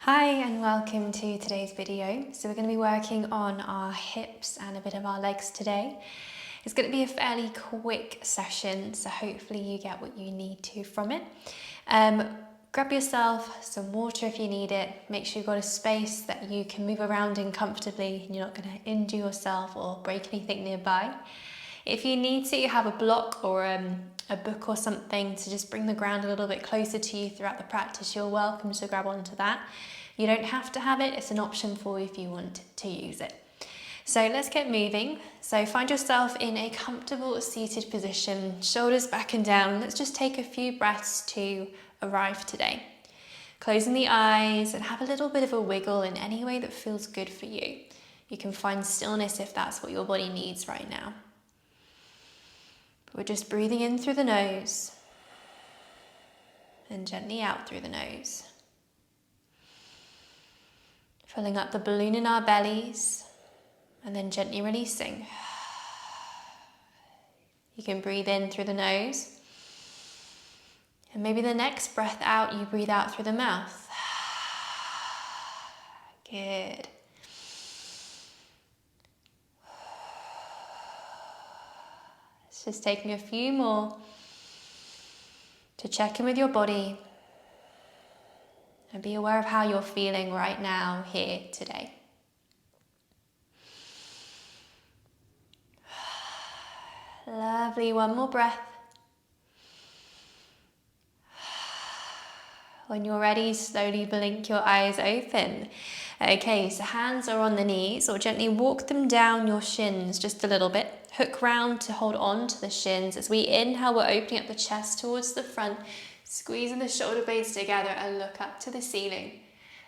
Hi and welcome to today's video. So we're going to be working on our hips and a bit of our legs today. It's going to be a fairly quick session, so hopefully you get what you need to from it. Grab yourself some water if you need it. Make sure you've got a space that you can move around in comfortably and you're not going to injure yourself or break anything nearby. If you need to, you have a block or a book or something to just bring the ground a little bit closer to you throughout the practice. You're welcome to grab onto that. You don't have to have it, it's an option for you if you want to use it. So let's get moving. So find yourself in a comfortable seated position, shoulders back and down. Let's just take a few breaths to arrive today. Closing the eyes and have a little bit of a wiggle in any way that feels good for you. You can find stillness if that's what your body needs right now. We're just breathing in through the nose and gently out through the nose. Filling up the balloon in our bellies and then gently releasing. You can breathe in through the nose and maybe the next breath out you breathe out through the mouth. Good. Just taking a few more to check in with your body and be aware of how you're feeling right now, here, today. Lovely, one more breath. When you're ready, slowly blink your eyes open. Okay, so hands are on the knees or gently walk them down your shins just a little bit. Hook round to hold on to the shins. As we inhale, we're opening up the chest towards the front, squeezing the shoulder blades together and look up to the ceiling.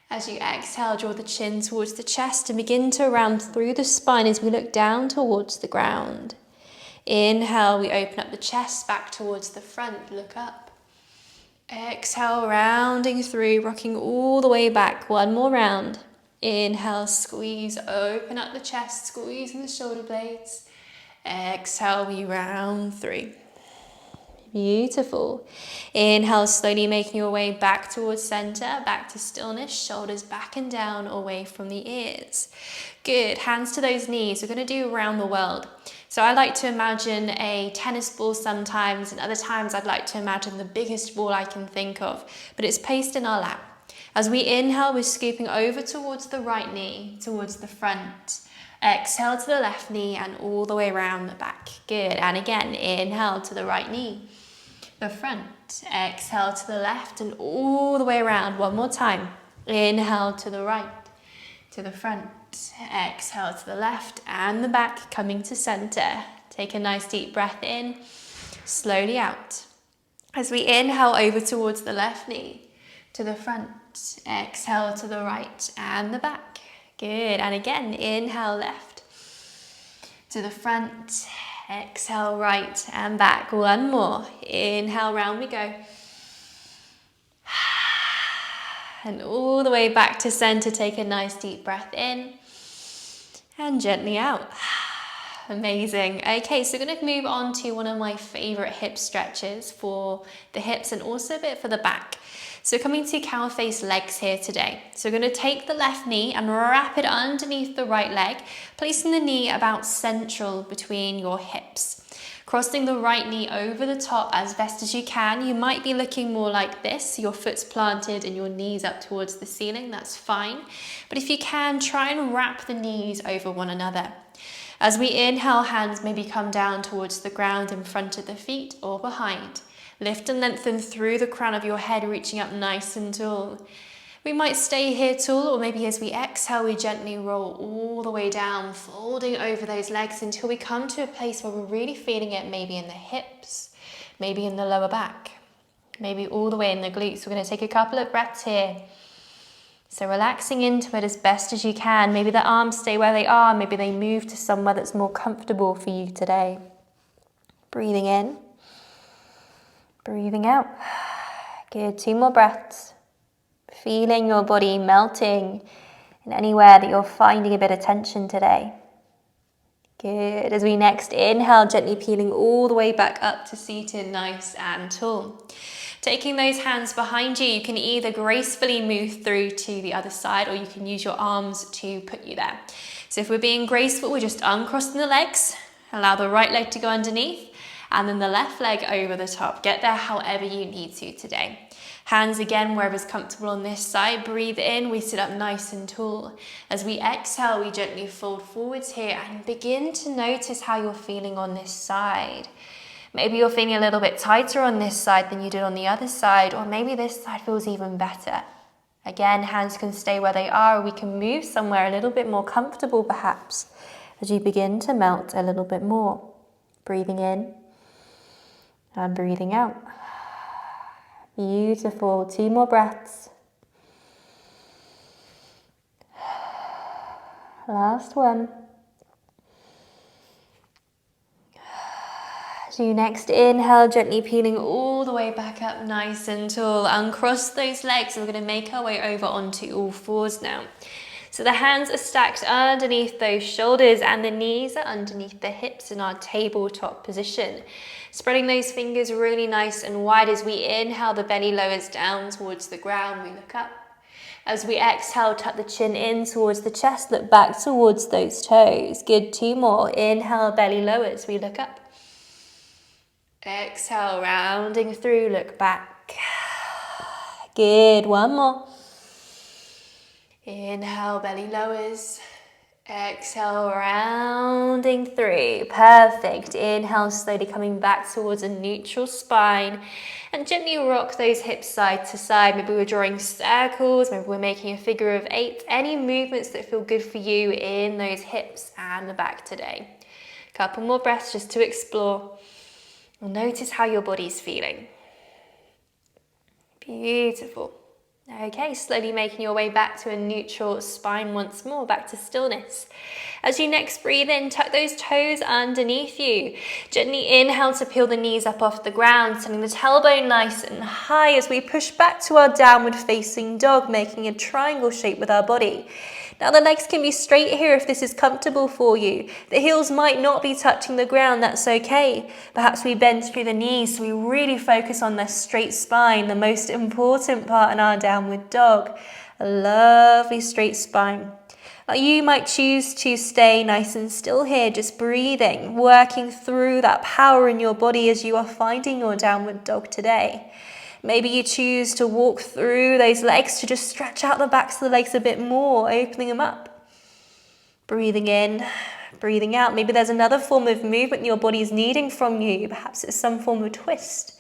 As you exhale, draw the chin towards the chest and begin to round through the spine as we look down towards the ground. Inhale, we open up the chest back towards the front, look up. Exhale, rounding through, rocking all the way back. One more round. Inhale, squeeze, open up the chest, squeezing the shoulder blades. Exhale, we round through. Beautiful. Inhale, slowly making your way back towards center, back to stillness, shoulders back and down, away from the ears. Good, hands to those knees. We're going to do around the world. So I like to imagine a tennis ball sometimes, and other times I'd like to imagine the biggest ball I can think of, but it's placed in our lap. As we inhale, we're scooping over towards the right knee, towards the front. Exhale to the left knee and all the way around the back. Good, and again, inhale to the right knee, the front. Exhale to the left and all the way around. One more time. Inhale to the right, to the front. Exhale to the left and the back, coming to center. Take a nice deep breath in, slowly out. As we inhale over towards the left knee, to the front. Exhale to the right and the back. Good, and again, inhale left, to the front. Exhale right and back. One more. Inhale, round we go. And all the way back to center. Take a nice deep breath in and gently out. Amazing. Okay, so we're going to move on to one of my favorite hip stretches for the hips and also a bit for the back. So coming to cow face legs here today. So we're going to take the left knee and wrap it underneath the right leg, placing the knee about central between your hips. Crossing the right knee over the top as best as you can. You might be looking more like this, your foot's planted and your knees up towards the ceiling, that's fine. But if you can, try and wrap the knees over one another. As we inhale, hands maybe come down towards the ground in front of the feet or behind. Lift and lengthen through the crown of your head, reaching up nice and tall. We might stay here tall, or maybe as we exhale, we gently roll all the way down, folding over those legs until we come to a place where we're really feeling it, maybe in the hips, maybe in the lower back, maybe all the way in the glutes. We're going to take a couple of breaths here. So relaxing into it as best as you can. Maybe the arms stay where they are, maybe they move to somewhere that's more comfortable for you today. Breathing in. Breathing out. Good, 2 more breaths. Feeling your body melting in anywhere that you're finding a bit of tension today. Good. As we next inhale, gently peeling all the way back up to seated, nice and tall. Taking those hands behind you, you can either gracefully move through to the other side or you can use your arms to put you there. So if we're being graceful, we're just uncrossing the legs, allow the right leg to go underneath and then the left leg over the top. Get there however you need to today. Hands again wherever's comfortable on this side. Breathe in, we sit up nice and tall. As we exhale, we gently fold forwards here and begin to notice how you're feeling on this side. Maybe you're feeling a little bit tighter on this side than you did on the other side, or maybe this side feels even better. Again, hands can stay where they are, or we can move somewhere a little bit more comfortable perhaps, as you begin to melt a little bit more. Breathing in and breathing out. Beautiful. 2 more breaths. Last one. As you next inhale, gently peeling all the way back up nice and tall. Uncross those legs. We're going to make our way over onto all fours now. So the hands are stacked underneath those shoulders and the knees are underneath the hips in our tabletop position. Spreading those fingers really nice and wide. As we inhale, the belly lowers down towards the ground. We look up. As we exhale, tuck the chin in towards the chest. Look back towards those toes. Good. 2 more. Inhale, belly lowers. We look up. Exhale, rounding through. Look back. Good. 1 more. Inhale, belly lowers. Exhale, rounding through. Perfect. Inhale, slowly coming back towards a neutral spine. And gently rock those hips side to side. Maybe we're drawing circles. Maybe we're making a figure of 8. Any movements that feel good for you in those hips and the back today. Couple more breaths just to explore. And notice how your body's feeling. Beautiful. Okay, slowly making your way back to a neutral spine once more, back to stillness. As you next breathe in, tuck those toes underneath you. Gently inhale to peel the knees up off the ground, sending the tailbone nice and high as we push back to our downward facing dog, making a triangle shape with our body. Now the legs can be straight here if this is comfortable for you. The heels might not be touching the ground, that's okay. Perhaps we bend through the knees so we really focus on the straight spine, the most important part in our downward dog. A lovely straight spine. Now you might choose to stay nice and still here, just breathing, working through that power in your body as you are finding your downward dog today. Maybe you choose to walk through those legs to just stretch out the backs of the legs a bit more, opening them up. Breathing in, breathing out. Maybe there's another form of movement your body's needing from you. Perhaps it's some form of twist.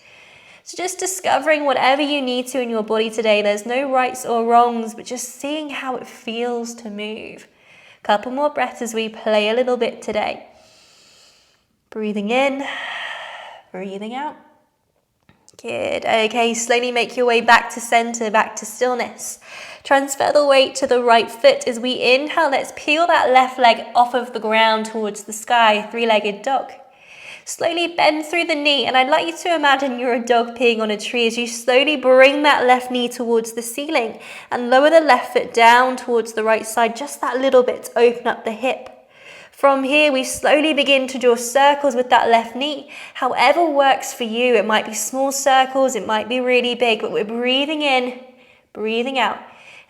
So just discovering whatever you need to in your body today. There's no rights or wrongs, but just seeing how it feels to move. Couple more breaths as we play a little bit today. Breathing in, breathing out. Good. Okay, slowly make your way back to center, back to stillness. Transfer the weight to the right foot. As we inhale, let's peel that left leg off of the ground towards the sky, 3-legged dog. Slowly bend through the knee, and I'd like you to imagine you're a dog peeing on a tree as you slowly bring that left knee towards the ceiling and lower the left foot down towards the right side, just that little bit to open up the hip. From here, we slowly begin to draw circles with that left knee. However works for you. It might be small circles, it might be really big, but we're breathing in, breathing out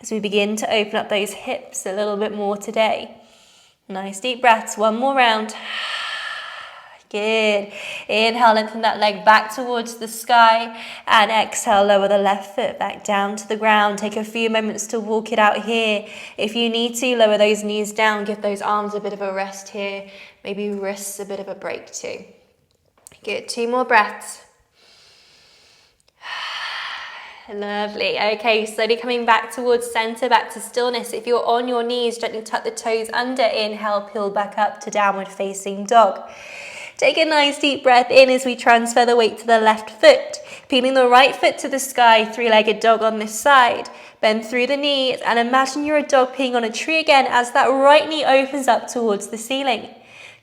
as we begin to open up those hips a little bit more today. Nice deep breaths, 1 more round. Good. Inhale, lengthen that leg back towards the sky, and exhale, lower the left foot back down to the ground. Take a few moments to walk it out here. If you need to, lower those knees down, give those arms a bit of a rest here, maybe wrists a bit of a break too. Good. 2 more breaths. Lovely. Okay, slowly coming back towards center, back to stillness. If you're on your knees, gently tuck the toes under. Inhale, peel back up to downward facing dog. Take a nice deep breath in as we transfer the weight to the left foot, peeling the right foot to the sky, 3-legged dog on this side. Bend through the knees and imagine you're a dog peeing on a tree again as that right knee opens up towards the ceiling.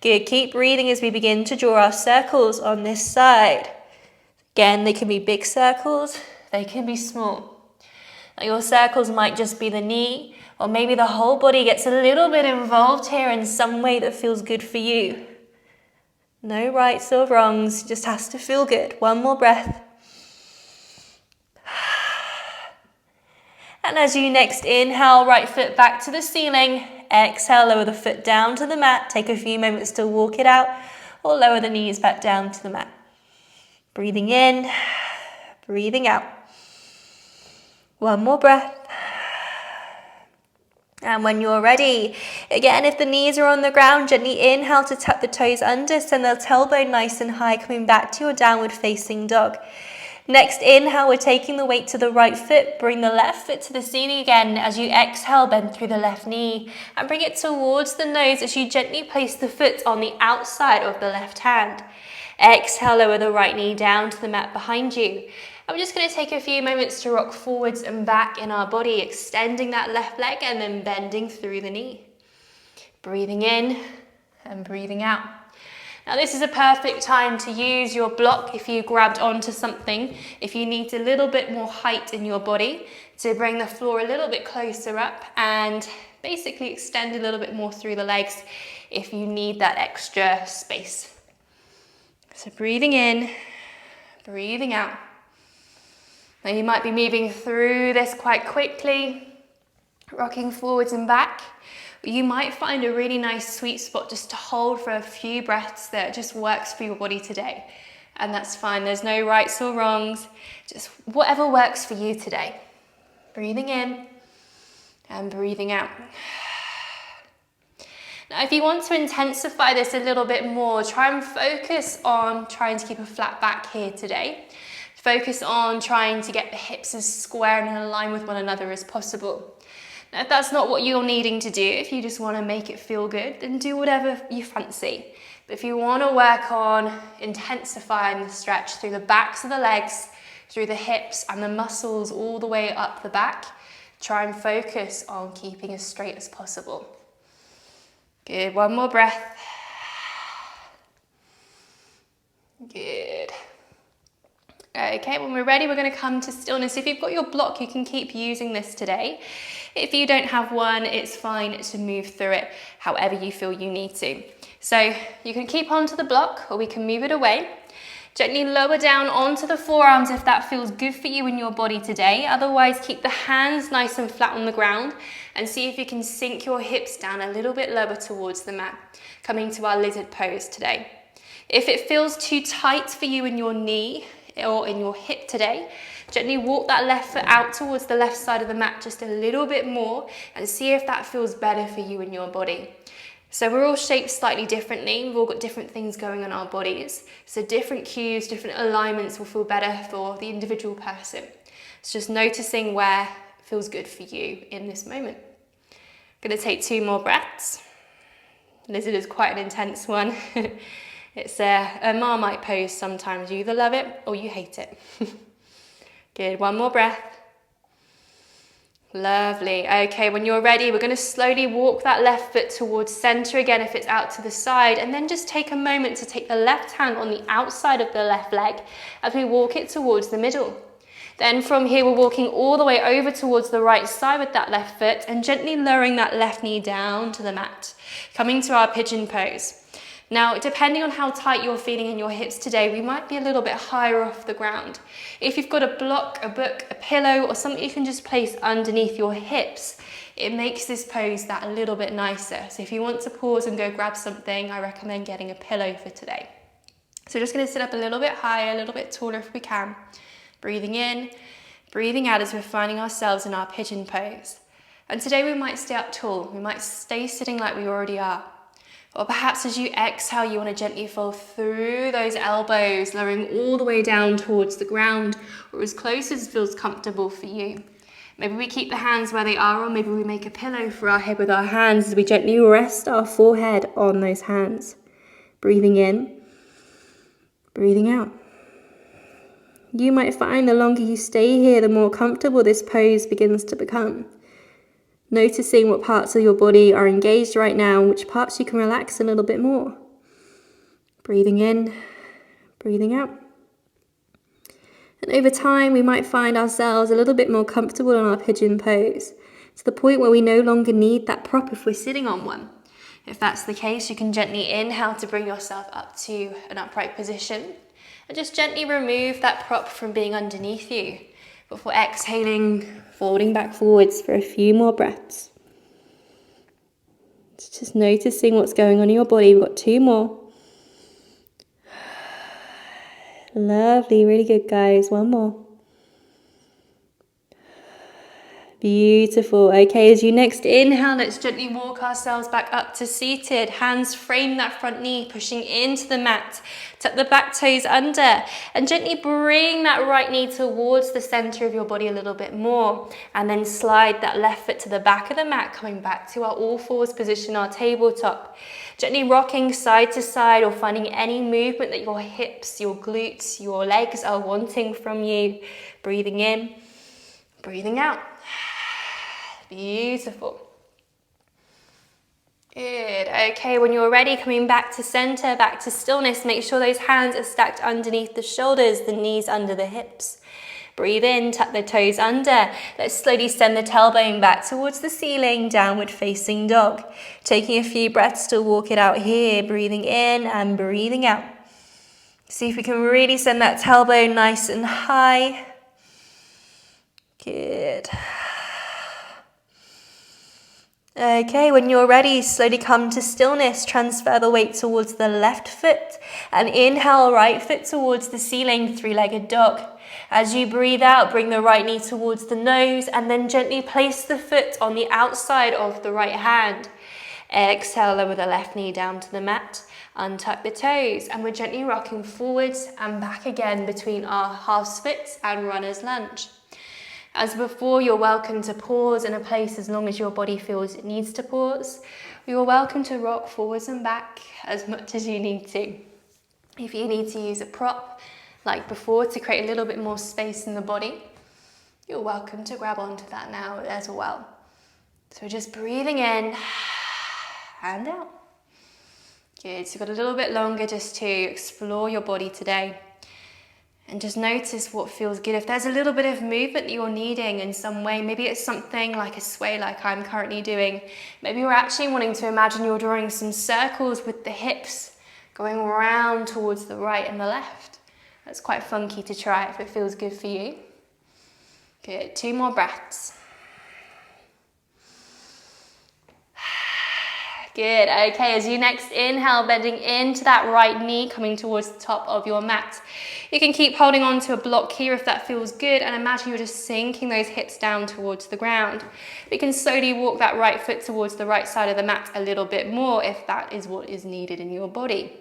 Good, keep breathing as we begin to draw our circles on this side. Again, they can be big circles, they can be small. Now your circles might just be the knee, or maybe the whole body gets a little bit involved here in some way that feels good for you. No rights or wrongs, just has to feel good. 1 more breath. And as you next inhale, right foot back to the ceiling. Exhale, lower the foot down to the mat. Take a few moments to walk it out or lower the knees back down to the mat. Breathing in, breathing out. One more breath. And when you're ready, again, if the knees are on the ground, gently inhale to tuck the toes under, send the tailbone nice and high, coming back to your downward facing dog. Next inhale, we're taking the weight to the right foot, bring the left foot to the ceiling again. As you exhale, bend through the left knee and bring it towards the nose as you gently place the foot on the outside of the left hand. Exhale, lower the right knee down to the mat behind you. And we're just going to take a few moments to rock forwards and back in our body, extending that left leg and then bending through the knee. Breathing in and breathing out. Now this is a perfect time to use your block if you grabbed onto something, if you need a little bit more height in your body to bring the floor a little bit closer up and basically extend a little bit more through the legs if you need that extra space. So breathing in, breathing out. Now you might be moving through this quite quickly, rocking forwards and back. You might find a really nice sweet spot just to hold for a few breaths that just works for your body today. And that's fine, there's no rights or wrongs, just whatever works for you today. Breathing in and breathing out. Now if you want to intensify this a little bit more, try and focus on trying to keep a flat back here today. Focus on trying to get the hips as square and in line with one another as possible. Now, if that's not what you're needing to do, if you just want to make it feel good, then do whatever you fancy. But if you want to work on intensifying the stretch through the backs of the legs, through the hips and the muscles all the way up the back, try and focus on keeping as straight as possible. Good, one more breath. Good. Okay, when we're ready, we're going to come to stillness. If you've got your block, you can keep using this today. If you don't have one, it's fine to move through it however you feel you need to. So you can keep onto the block or we can move it away. Gently lower down onto the forearms if that feels good for you in your body today. Otherwise, keep the hands nice and flat on the ground and see if you can sink your hips down a little bit lower towards the mat, coming to our lizard pose today. If it feels too tight for you in your knee, or in your hip today, gently walk that left foot out towards the left side of the mat just a little bit more and see if that feels better for you in your body. So we're all shaped slightly differently, we've all got different things going on in our bodies, so different cues, different alignments will feel better for the individual person. It's just noticing where feels good for you in this moment. I'm going to take 2 more breaths. Lizard is quite an intense one. It's a Marmite pose sometimes. You either love it or you hate it. Good, one more breath. Lovely. Okay, when you're ready, we're going to slowly walk that left foot towards center again if it's out to the side, and then just take a moment to take the left hand on the outside of the left leg as we walk it towards the middle. Then from here, we're walking all the way over towards the right side with that left foot and gently lowering that left knee down to the mat, coming to our pigeon pose. Now, depending on how tight you're feeling in your hips today, we might be a little bit higher off the ground. If you've got a block, a book, a pillow, or something you can just place underneath your hips, it makes this pose that a little bit nicer. So if you want to pause and go grab something, I recommend getting a pillow for today. So just going to sit up a little bit higher, a little bit taller if we can. Breathing in, breathing out as we're finding ourselves in our pigeon pose. And today we might stay up tall. We might stay sitting like we already are. Or perhaps as you exhale, you want to gently fall through those elbows, lowering all the way down towards the ground, or as close as feels comfortable for you. Maybe we keep the hands where they are, or maybe we make a pillow for our head with our hands as we gently rest our forehead on those hands. Breathing in, breathing out. You might find the longer you stay here, the more comfortable this pose begins to become. Noticing what parts of your body are engaged right now and which parts you can relax a little bit more. Breathing in, breathing out. And over time, we might find ourselves a little bit more comfortable in our pigeon pose, to the point where we no longer need that prop if we're sitting on one. If that's the case, you can gently inhale to bring yourself up to an upright position, and just gently remove that prop from being underneath you. Before exhaling, folding back forwards for a few more breaths. Just noticing what's going on in your body. We've got 2 more. Lovely, really good, guys. 1 more. Beautiful. Okay, as you next inhale, let's gently walk ourselves back up to seated. Hands frame that front knee, pushing into the mat. Tuck the back toes under and gently bring that right knee towards the center of your body a little bit more. And then slide that left foot to the back of the mat, coming back to our all fours position, our tabletop. Gently rocking side to side or finding any movement that your hips, your glutes, your legs are wanting from you. Breathing in, breathing out. Beautiful. Good. Okay, when you're ready, coming back to center, back to stillness, make sure those hands are stacked underneath the shoulders, the knees under the hips. Breathe in, tuck the toes under. Let's slowly send the tailbone back towards the ceiling, downward facing dog. Taking a few breaths to walk it out here, breathing in and breathing out. See if we can really send that tailbone nice and high. Good. Okay, when you're ready, slowly come to stillness. Transfer the weight towards the left foot and inhale, right foot towards the ceiling, 3-legged dog. As you breathe out, bring the right knee towards the nose and then gently place the foot on the outside of the right hand. Exhale, lower the left knee down to the mat. Untuck the toes and we're gently rocking forwards and back again between our half splits and runner's lunge. As before, you're welcome to pause in a place as long as your body feels it needs to pause. You're welcome to rock forwards and back as much as you need to. If you need to use a prop, like before, to create a little bit more space in the body, you're welcome to grab onto that now as well. So just breathing in and out. Good, so you've got a little bit longer just to explore your body today. And just notice what feels good. If there's a little bit of movement that you're needing in some way, maybe it's something like a sway like I'm currently doing. Maybe you're actually wanting to imagine you're drawing some circles with the hips going around towards the right and the left. That's quite funky to try if it feels good for you. Good, 2 more breaths. Good, okay, as you next inhale, bending into that right knee, coming towards the top of your mat. You can keep holding on to a block here if that feels good, and imagine you're just sinking those hips down towards the ground. You can slowly walk that right foot towards the right side of the mat a little bit more if that is what is needed in your body.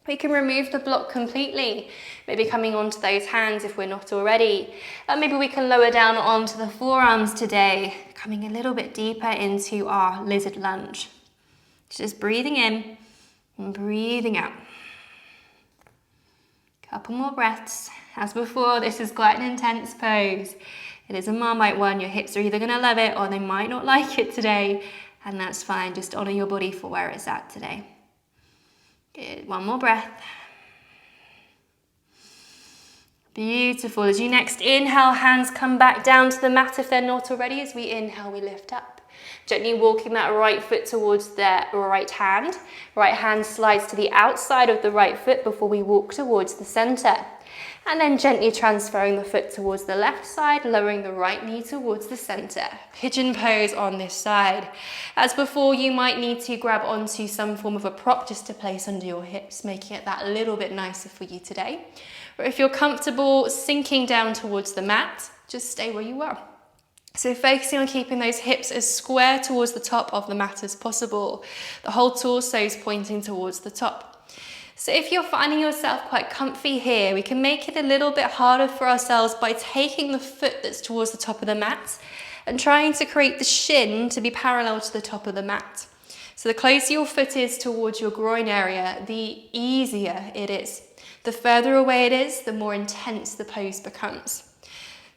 We can remove the block completely, maybe coming onto those hands if we're not already. Maybe we can lower down onto the forearms today, coming a little bit deeper into our lizard lunge. Just breathing in and breathing out. Couple more breaths. As before, this is quite an intense pose. It is a Marmite one. Your hips are either going to love it or they might not like it today, and that's fine. Just honor your body for where it's at today. Good. 1 more breath. Beautiful. As you next inhale, hands come back down to the mat if they're not already. As we inhale, we lift up. Gently walking that right foot towards the right hand. Right hand slides to the outside of the right foot before we walk towards the center. And then gently transferring the foot towards the left side, lowering the right knee towards the center. Pigeon pose on this side. As before, you might need to grab onto some form of a prop just to place under your hips, making it that little bit nicer for you today. Or if you're comfortable sinking down towards the mat, just stay where you are. So focusing on keeping those hips as square towards the top of the mat as possible. The whole torso is pointing towards the top. So if you're finding yourself quite comfy here, we can make it a little bit harder for ourselves by taking the foot that's towards the top of the mat and trying to create the shin to be parallel to the top of the mat. So the closer your foot is towards your groin area, the easier it is. The further away it is, the more intense the pose becomes.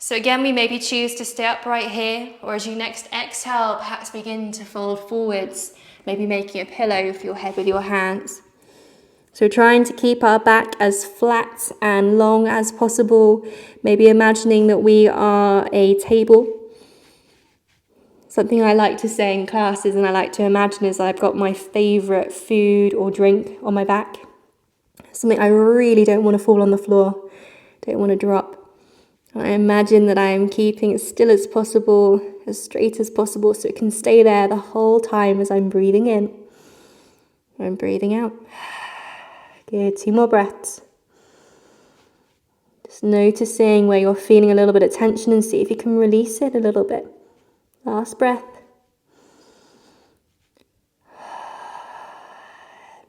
So again, we maybe choose to stay upright here, or as you next exhale, perhaps begin to fold forwards, maybe making a pillow for your head with your hands. So trying to keep our back as flat and long as possible, maybe imagining that we are a table. Something I like to say in classes and I like to imagine is I've got my favourite food or drink on my back. Something I really don't want to fall on the floor, don't want to drop. I imagine that I am keeping as still as possible, as straight as possible, so it can stay there the whole time as I'm breathing in. I'm breathing out. Good, 2 more breaths. Just noticing where you're feeling a little bit of tension and see if you can release it a little bit. Last breath.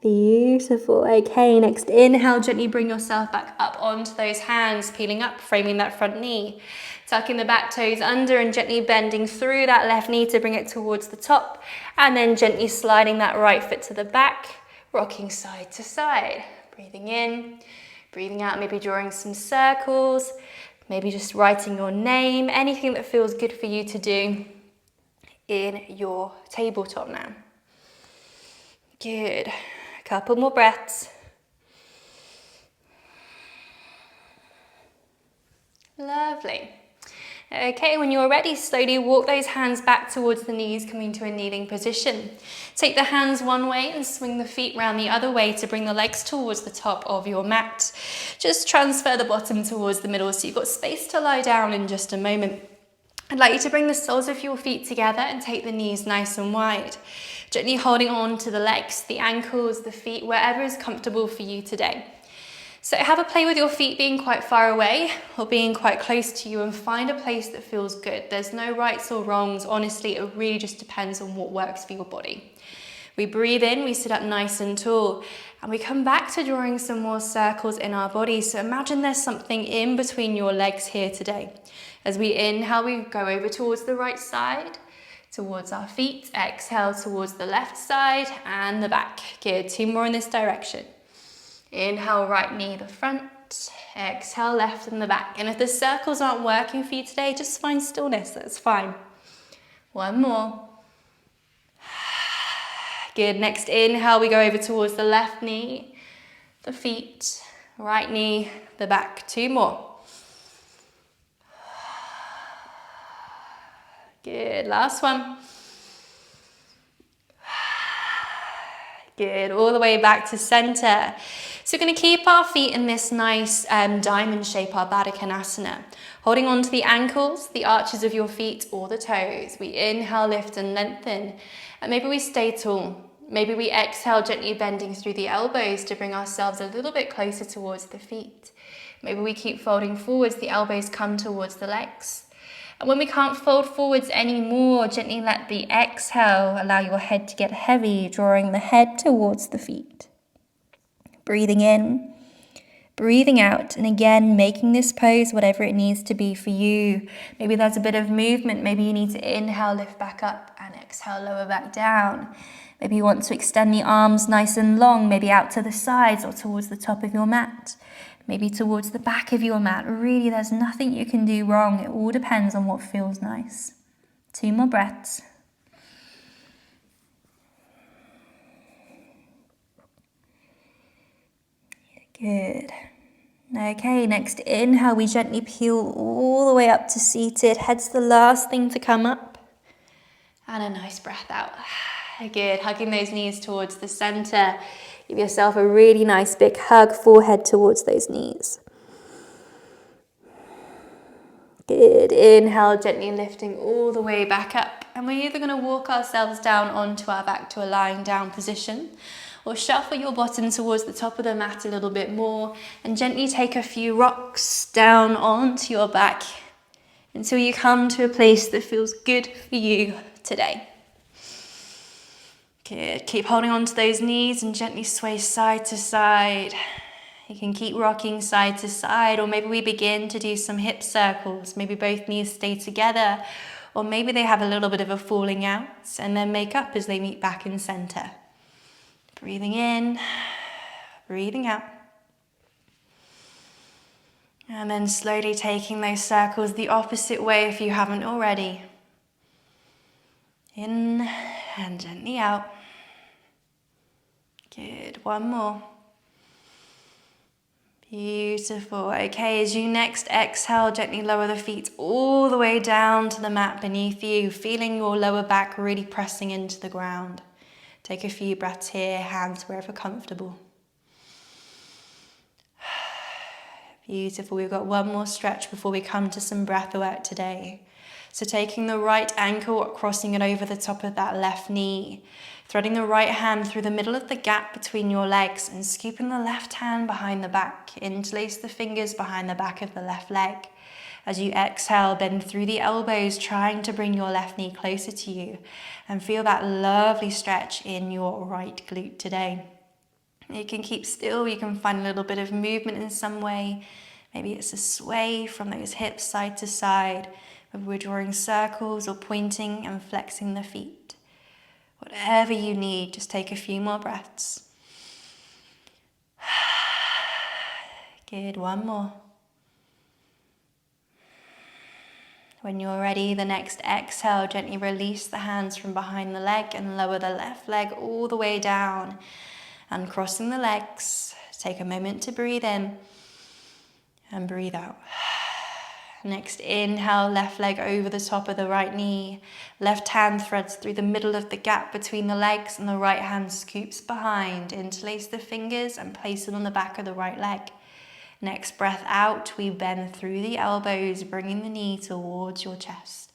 Beautiful. Okay, next inhale, gently bring yourself back up onto those hands, peeling up, framing that front knee. Tucking the back toes under and gently bending through that left knee to bring it towards the top. And then gently sliding that right foot to the back, rocking side to side. Breathing in, breathing out, maybe drawing some circles, maybe just writing your name, anything that feels good for you to do in your tabletop now. Good. Couple more breaths. Lovely. Okay, when you're ready, slowly walk those hands back towards the knees, coming to a kneeling position. Take the hands one way and swing the feet round the other way to bring the legs towards the top of your mat. Just transfer the bottom towards the middle so you've got space to lie down in just a moment. I'd like you to bring the soles of your feet together and take the knees nice and wide. Gently holding on to the legs, the ankles, the feet, wherever is comfortable for you today. So have a play with your feet being quite far away or being quite close to you and find a place that feels good. There's no rights or wrongs. Honestly, it really just depends on what works for your body. We breathe in, we sit up nice and tall, and we come back to drawing some more circles in our body. So imagine there's something in between your legs here today. As we inhale, we go over towards the right side, towards our feet. Exhale towards the left side and the back. Good, 2 more in this direction. Inhale, right knee the front. Exhale, left and the back. And if the circles aren't working for you today, just find stillness, that's fine. 1 more. Good, next inhale, we go over towards the left knee, the feet, right knee, the back. 2 more. Good, last one. Good, all the way back to center. So we're going to keep our feet in this nice diamond shape, our Baddha Konasana. Holding on to the ankles, the arches of your feet or the toes. We inhale, lift and lengthen. And maybe we stay tall. Maybe we exhale, gently bending through the elbows to bring ourselves a little bit closer towards the feet. Maybe we keep folding forwards, the elbows come towards the legs. And when we can't fold forwards anymore, gently let the exhale allow your head to get heavy, drawing the head towards the feet. Breathing in, breathing out, and again, making this pose whatever it needs to be for you. Maybe there's a bit of movement. Maybe you need to inhale, lift back up, and exhale, lower back down. Maybe you want to extend the arms nice and long, maybe out to the sides or towards the top of your mat. Maybe towards the back of your mat. Really, there's nothing you can do wrong. It all depends on what feels nice. 2 more breaths. Good. Okay, next inhale, we gently peel all the way up to seated. Head's the last thing to come up. And a nice breath out. Good, hugging those knees towards the center. Give yourself a really nice big hug, forehead towards those knees. Good, inhale, gently lifting all the way back up. And we're either going to walk ourselves down onto our back to a lying down position, or shuffle your bottom towards the top of the mat a little bit more and gently take a few rocks down onto your back until you come to a place that feels good for you today. Good. Keep holding on to those knees and gently sway side to side. You can keep rocking side to side, or maybe we begin to do some hip circles. Maybe both knees stay together, or maybe they have a little bit of a falling out and then make up as they meet back in center. Breathing in, breathing out. And then slowly taking those circles the opposite way if you haven't already. In and gently out. Good, 1 more. Beautiful. Okay, as you next exhale, gently lower the feet all the way down to the mat beneath you, feeling your lower back really pressing into the ground. Take a few breaths here, hands wherever comfortable. Beautiful. We've got one more stretch before we come to some breath work today. So taking the right ankle, crossing it over the top of that left knee, threading the right hand through the middle of the gap between your legs and scooping the left hand behind the back. Interlace the fingers behind the back of the left leg. As you exhale, bend through the elbows, trying to bring your left knee closer to you and feel that lovely stretch in your right glute today. You can keep still, you can find a little bit of movement in some way. Maybe it's a sway from those hips side to side, whether we're drawing circles or pointing and flexing the feet. Whatever you need, just take a few more breaths. Good, one more. When you're ready, the next exhale, gently release the hands from behind the leg and lower the left leg all the way down. Uncrossing the legs, take a moment to breathe in and breathe out. Next, inhale, left leg over the top of the right knee. Left hand threads through the middle of the gap between the legs and the right hand scoops behind. Interlace the fingers and place it on the back of the right leg. Next breath out, we bend through the elbows, bringing the knee towards your chest.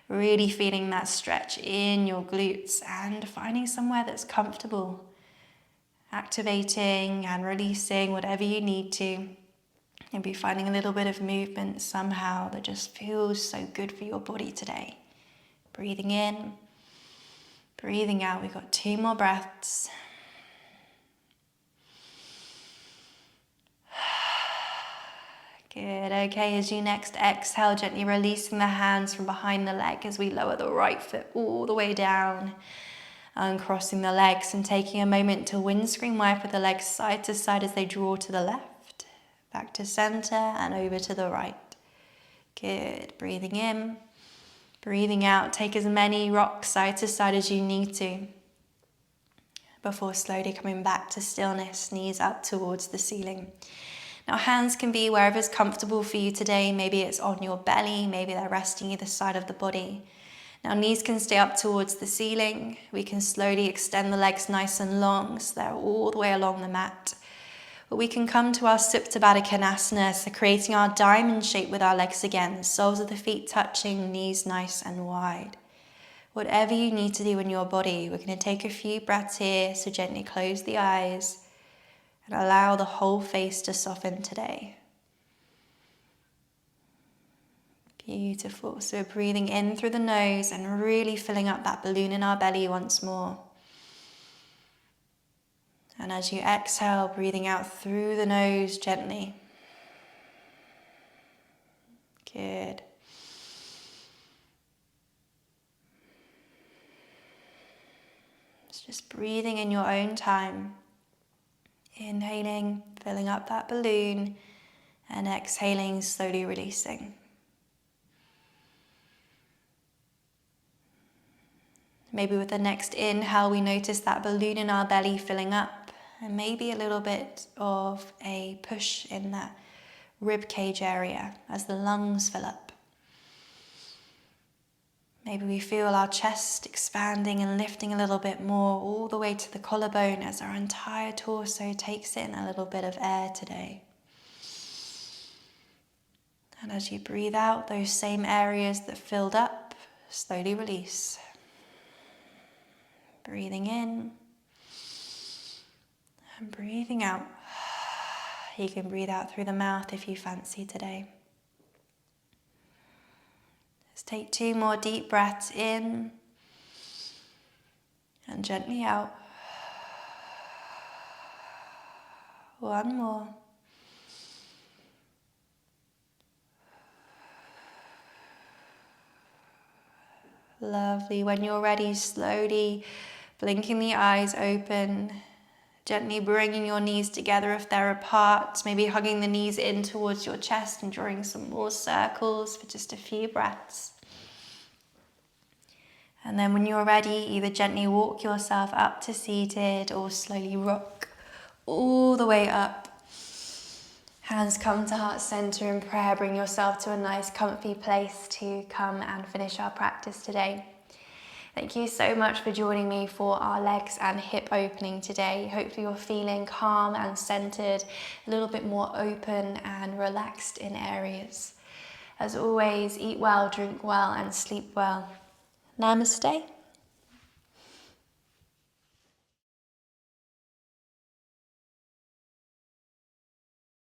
Really feeling that stretch in your glutes and finding somewhere that's comfortable. Activating and releasing whatever you need to. Maybe finding a little bit of movement somehow that just feels so good for your body today. Breathing in, breathing out. We've got 2 more breaths. Good. Okay, as you next exhale, gently releasing the hands from behind the leg as we lower the right foot all the way down. Uncrossing the legs and taking a moment to windscreen wiper the legs side to side as they draw to the left, back to center and over to the right. Good. Breathing in, breathing out. Take as many rocks side to side as you need to before slowly coming back to stillness, knees up towards the ceiling. Now hands can be wherever's comfortable for you today. Maybe it's on your belly, maybe they're resting either side of the body. Now knees can stay up towards the ceiling. We can slowly extend the legs nice and long so they're all the way along the mat. But we can come to our Supta Baddha Konasana, so creating our diamond shape with our legs again, the soles of the feet touching, knees nice and wide. Whatever you need to do in your body, we're going to take a few breaths here, so gently close the eyes and allow the whole face to soften today. Beautiful. So we're breathing in through the nose and really filling up that balloon in our belly once more. And as you exhale, breathing out through the nose gently. Good. It's just breathing in your own time. Inhaling, filling up that balloon, and exhaling, slowly releasing. Maybe with the next inhale, we notice that balloon in our belly filling up, and maybe a little bit of a push in that rib cage area as the lungs fill up. Maybe we feel our chest expanding and lifting a little bit more all the way to the collarbone as our entire torso takes in a little bit of air today. And as you breathe out, those same areas that filled up, slowly release. Breathing in and breathing out. You can breathe out through the mouth if you fancy today. Let's take 2 more deep breaths in and gently out. 1 more. Lovely. When you're ready, slowly blinking the eyes open, gently bringing your knees together if they're apart, maybe hugging the knees in towards your chest and drawing some more circles for just a few breaths. And then when you're ready, either gently walk yourself up to seated or slowly rock all the way up. Hands come to heart center in prayer. Bring yourself to a nice comfy place to come and finish our practice today. Thank you so much for joining me for our legs and hip opening today. Hopefully you're feeling calm and centered, a little bit more open and relaxed in areas. As always, eat well, drink well, and sleep well. Namaste.